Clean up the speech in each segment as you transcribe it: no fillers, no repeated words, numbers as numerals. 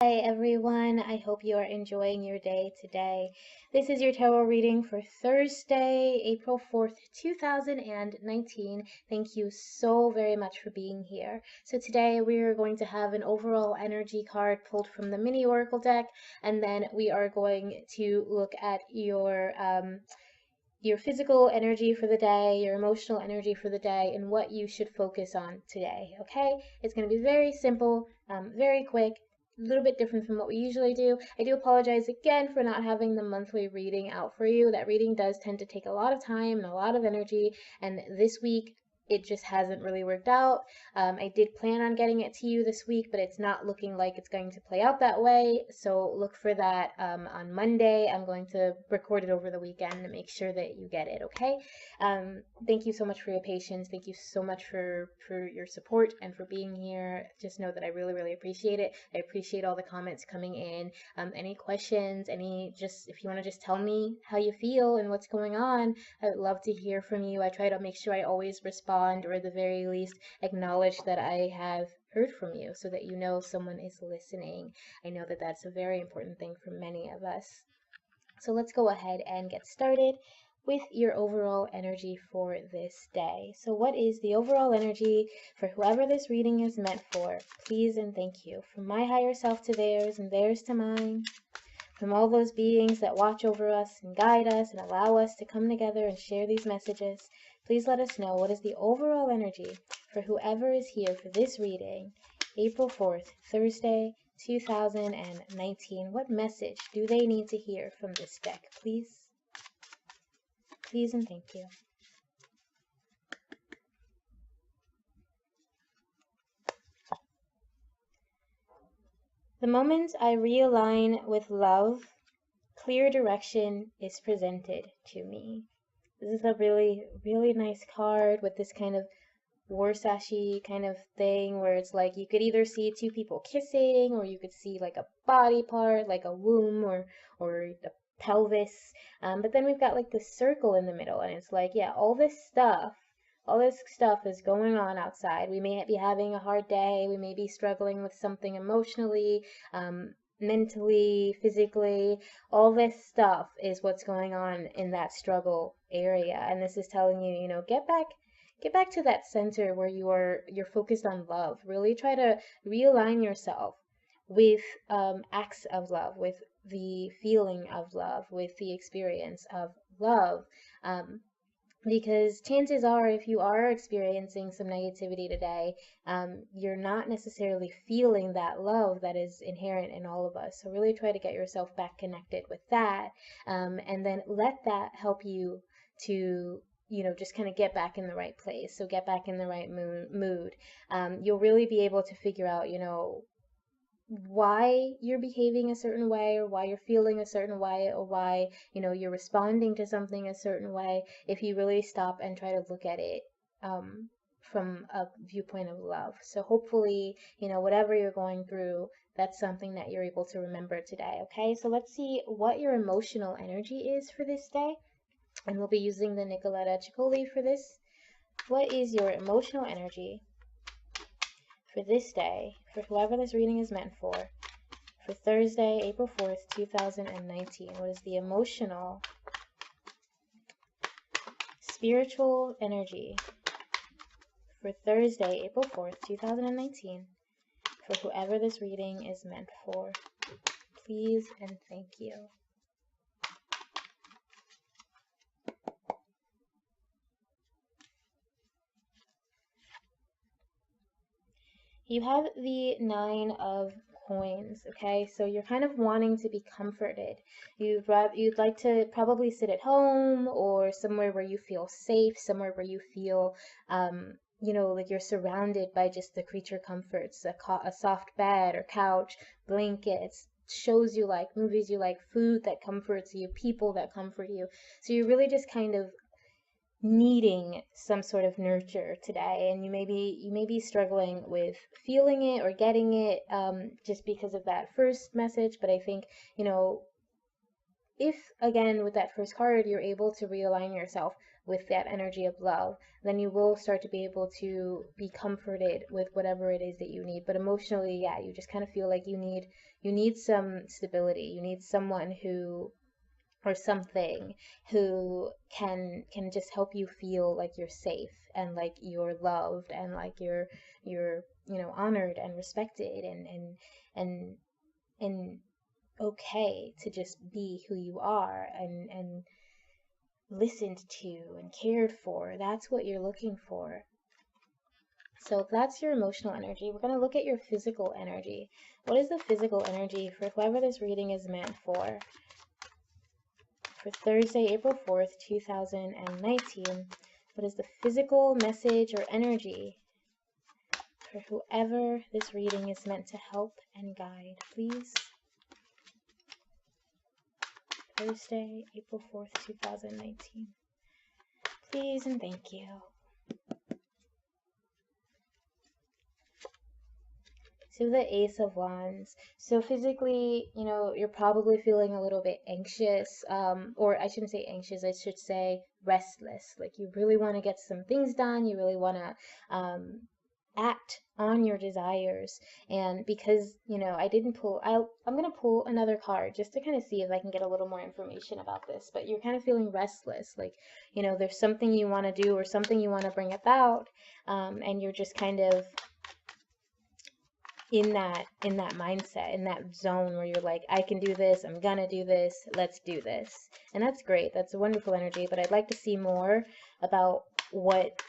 Hi everyone, I hope you are enjoying your day today. This is your tarot reading for Thursday, April 4th, 2019. Thank you so very much for being here. So today we are going to have an overall energy card pulled from the mini oracle deck, and then we are going to look at your physical energy for the day, your emotional energy for the day, and what you should focus on today. Okay, it's going to be very simple, very quick, a little bit different from what we usually do. I do apologize again for not having the monthly reading out for you. That reading does tend to take a lot of time and a lot of energy, and this week it just hasn't really worked out. I did plan on getting it to you this week, but it's not looking like it's going to play out that way. So look for that on Monday. I'm going to record it over the weekend to make sure that you get it, okay? Thank you so much for your patience. Thank you so much for your support and for being here. Just know that I really, really appreciate it. I appreciate all the comments coming in. Any questions, just if you want to just tell me how you feel and what's going on, I would love to hear from you. I try to make sure I always respond, or at the very least acknowledge that I have heard from you so that you know someone is listening. I know that that's a very important thing for many of us. So let's go ahead and get started with your overall energy for this day. So what is the overall energy for whoever this reading is meant for? Please and thank you. From my higher self to theirs and theirs to mine. From all those beings that watch over us and guide us and allow us to come together and share these messages, please let us know what is the overall energy for whoever is here for this reading, April 4th, Thursday, 2019. What message do they need to hear from this deck, please? Please and thank you. The moment I realign with love, clear direction is presented to me. This is a really, really nice card with this kind of Warsashi kind of thing where it's like you could either see two people kissing, or you could see like a body part, like a womb or the pelvis. But then we've got like this circle in the middle, and it's like, yeah, all this stuff is going on outside. We may be having a hard day. We may be struggling with something emotionally, mentally, physically. All this stuff is what's going on in that struggle area. And this is telling you, get back to that center where you're focused on love. Really try to realign yourself with acts of love, with the feeling of love, with the experience of love. Because chances are, if you are experiencing some negativity today, you're not necessarily feeling that love that is inherent in all of us. So really try to get yourself back connected with that, and then let that help you to just kind of get back in the right place. So get back in the right mood. You'll really be able to figure out, why you're behaving a certain way, or why you're feeling a certain way, or why you're responding to something a certain way, if you really stop and try to look at it from a viewpoint of love. So hopefully, whatever you're going through, that's something that you're able to remember today. Okay, so let's see what your emotional energy is for this day, and we'll be using the Nicoletta Ciccoli for this. What is your emotional energy for this day, for whoever this reading is meant for Thursday, April 4th, 2019? What is the emotional, spiritual energy for Thursday, April 4th, 2019, for whoever this reading is meant for? Please and thank you. You have the 9 of Coins, okay? So you're kind of wanting to be comforted. You'd like to probably sit at home or somewhere where you feel safe, somewhere where you feel, like you're surrounded by just the creature comforts, a soft bed or couch, blankets, shows you like, movies you like, food that comforts you, people that comfort you. So you're really just kind of needing some sort of nurture today, and you may be struggling with feeling it or getting it, just because of that first message. But I think, if again with that first card you're able to realign yourself with that energy of love, then you will start to be able to be comforted with whatever it is that you need. But emotionally, yeah, you just kind of feel like you need some stability. You need someone who or something who can just help you feel like you're safe and like you're loved and like you're honored and respected and and okay to just be who you are and listened to and cared for. That's what you're looking for. So that's your emotional energy. We're going to look at your physical energy. What is the physical energy for whoever this reading is meant for? For Thursday, April 4th, 2019, what is the physical message or energy for whoever this reading is meant to help and guide, please? Thursday, April 4th, 2019. Please and thank you. So the Ace of Wands. So physically, you're probably feeling a little bit anxious, or I shouldn't say anxious, I should say restless. Like you really want to get some things done. You really want to act on your desires. And because, I didn't pull, I'm going to pull another card just to kind of see if I can get a little more information about this. But you're kind of feeling restless. Like, there's something you want to do or something you want to bring about. And you're just kind of in that mindset, in that zone where you're like, I can do this, I'm gonna do this, let's do this. And that's great. That's a wonderful energy, but I'd like to see more about what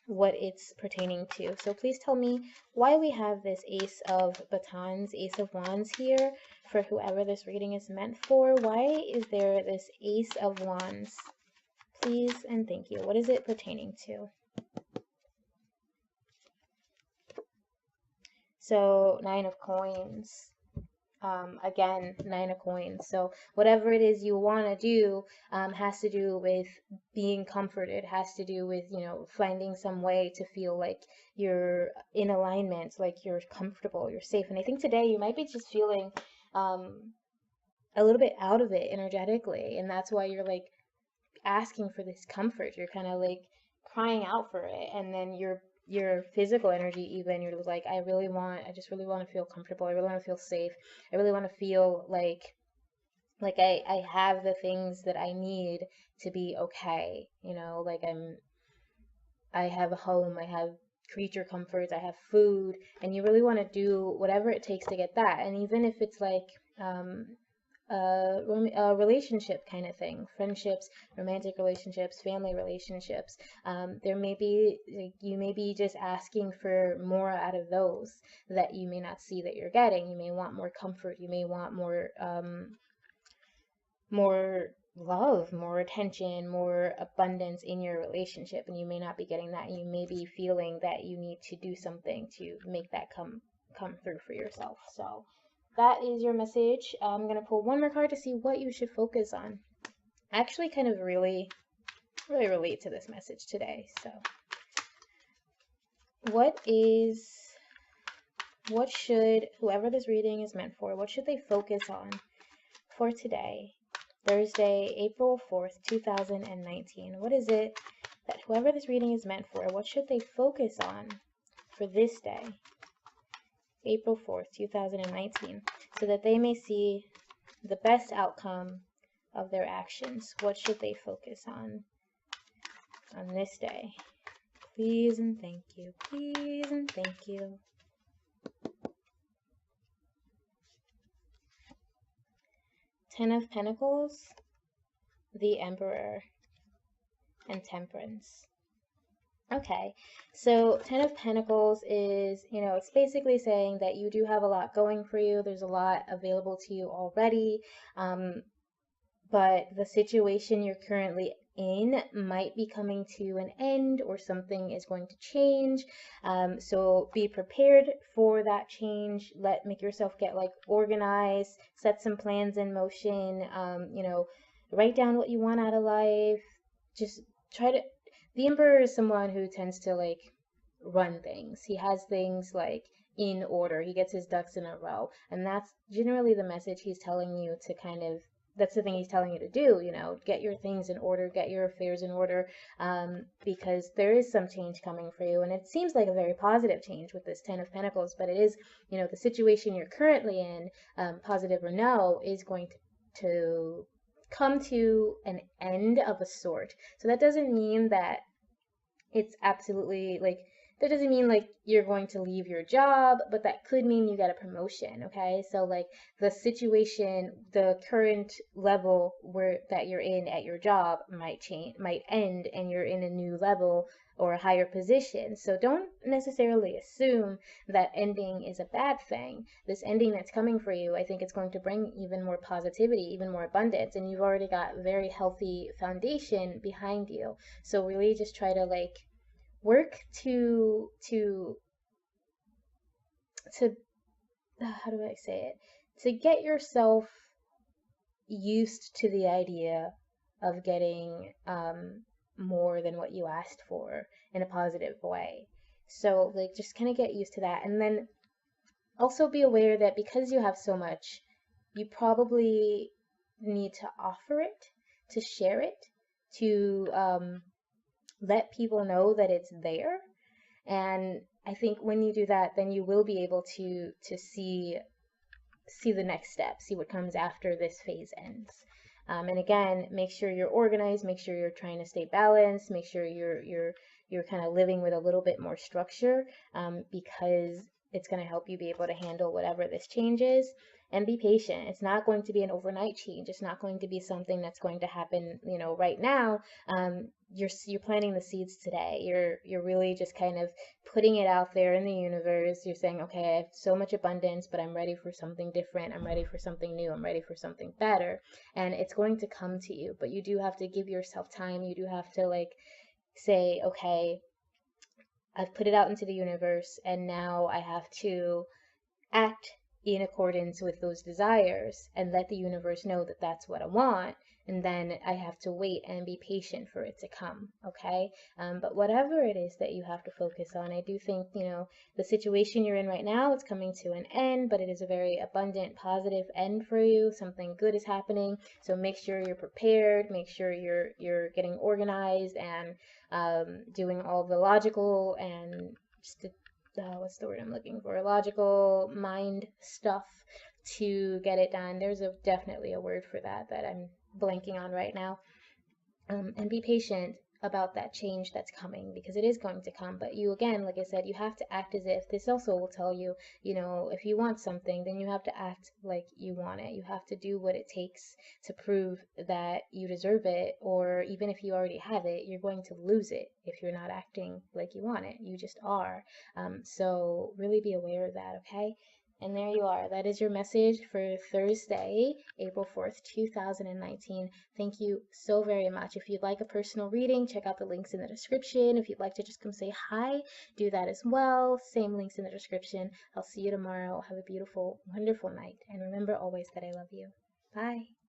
it's pertaining to. So please tell me why we have this Ace of Batons, Ace of Wands here for whoever this reading is meant for. Why is there this Ace of Wands? Please and thank you. What is it pertaining to? So 9 of Coins. Again, 9 of Coins. So whatever it is you want to do has to do with being comforted, has to do with, finding some way to feel like you're in alignment, like you're comfortable, you're safe. And I think today you might be just feeling a little bit out of it energetically. And that's why you're like asking for this comfort. You're kind of like crying out for it. And then your physical energy, even you're like, I just really want to feel comfortable. I really want to feel safe. I really want to feel like I have the things that I need to be okay. Like I have a home, I have creature comforts, I have food, and you really want to do whatever it takes to get that. And even if it's like a relationship kind of thing, friendships, romantic relationships, family relationships. There may be, you may be just asking for more out of those that you may not see that you're getting. You may want more comfort. You may want more love, more attention, more abundance in your relationship, and you may not be getting that. You may be feeling that you need to do something to make that come through for yourself. So that is your message. I'm going to pull one more card to see what you should focus on. I actually kind of really relate to this message today. So what should whoever this reading is meant for, what should they focus on for today, Thursday, April 4th, 2019? What is it that whoever this reading is meant for, what should they focus on for this day, April 4th, 2019, so that they may see the best outcome of their actions? What should they focus on this day? Please and thank you. Please and thank you. Ten of Pentacles, the Emperor, and Temperance. Okay, so Ten of Pentacles is, it's basically saying that you do have a lot going for you. There's a lot available to you already, but the situation you're currently in might be coming to an end, or something is going to change. So be prepared for that change. Make yourself get like organized, set some plans in motion, write down what you want out of life. Just try to, the Emperor is someone who tends to like run things. He has things like in order. He gets his ducks in a row. And that's generally the message he's telling you to kind of that's the thing he's telling you to do, get your things in order, get your affairs in order, because there is some change coming for you. And it seems like a very positive change with this Ten of Pentacles, but it is, the situation you're currently in, positive or no, is going to come to an end of a sort. So that doesn't mean that it's absolutely like, that doesn't mean like you're going to leave your job, but that could mean you get a promotion. Okay, so like the situation, the current level that you're in at your job might change, might end, and you're in a new level or a higher position. So don't necessarily assume that ending is a bad thing. This ending that's coming for you, I think it's going to bring even more positivity, even more abundance, and you've already got a very healthy foundation behind you. So really just try to like work to how do I say it? To get yourself used to the idea of getting more than what you asked for in a positive way. So like just kind of get used to that, and then also be aware that because you have so much, you probably need to offer it, to share it, to let people know that it's there. And I think when you do that, then you will be able to see the next step, see what comes after this phase ends. And again, make sure you're organized, make sure you're trying to stay balanced, make sure you're kind of living with a little bit more structure, because it's going to help you be able to handle whatever this change is. And be patient. It's not going to be an overnight change. It's not going to be something that's going to happen, right now. You're planting the seeds today. You're really just kind of putting it out there in the universe. You're saying, okay, I have so much abundance, but I'm ready for something different. I'm ready for something new. I'm ready for something better. And it's going to come to you, but you do have to give yourself time. You do have to like say, okay, I've put it out into the universe, and now I have to act in accordance with those desires and let the universe know that that's what I want. And then I have to wait and be patient for it to come. Okay. But whatever it is that you have to focus on, I do think, the situation you're in right now, it's coming to an end, but it is a very abundant, positive end for you. Something good is happening. So make sure you're prepared, make sure you're getting organized and doing all the logical and just what's the word I'm looking for? Logical mind stuff to get it done. There's definitely a word for that I'm blanking on right now. And be patient about that change that's coming, because it is going to come. But you, again, like I said, you have to act as if. This also will tell you, if you want something, then you have to act like you want it. You have to do what it takes to prove that you deserve it, or even if you already have it, you're going to lose it if you're not acting like you want it. You just are. So really be aware of that, okay? And there you are. That is your message for Thursday, April 4th, 2019. Thank you so very much. If you'd like a personal reading, check out the links in the description. If you'd like to just come say hi, do that as well. Same links in the description. I'll see you tomorrow. Have a beautiful, wonderful night. And remember always that I love you. Bye.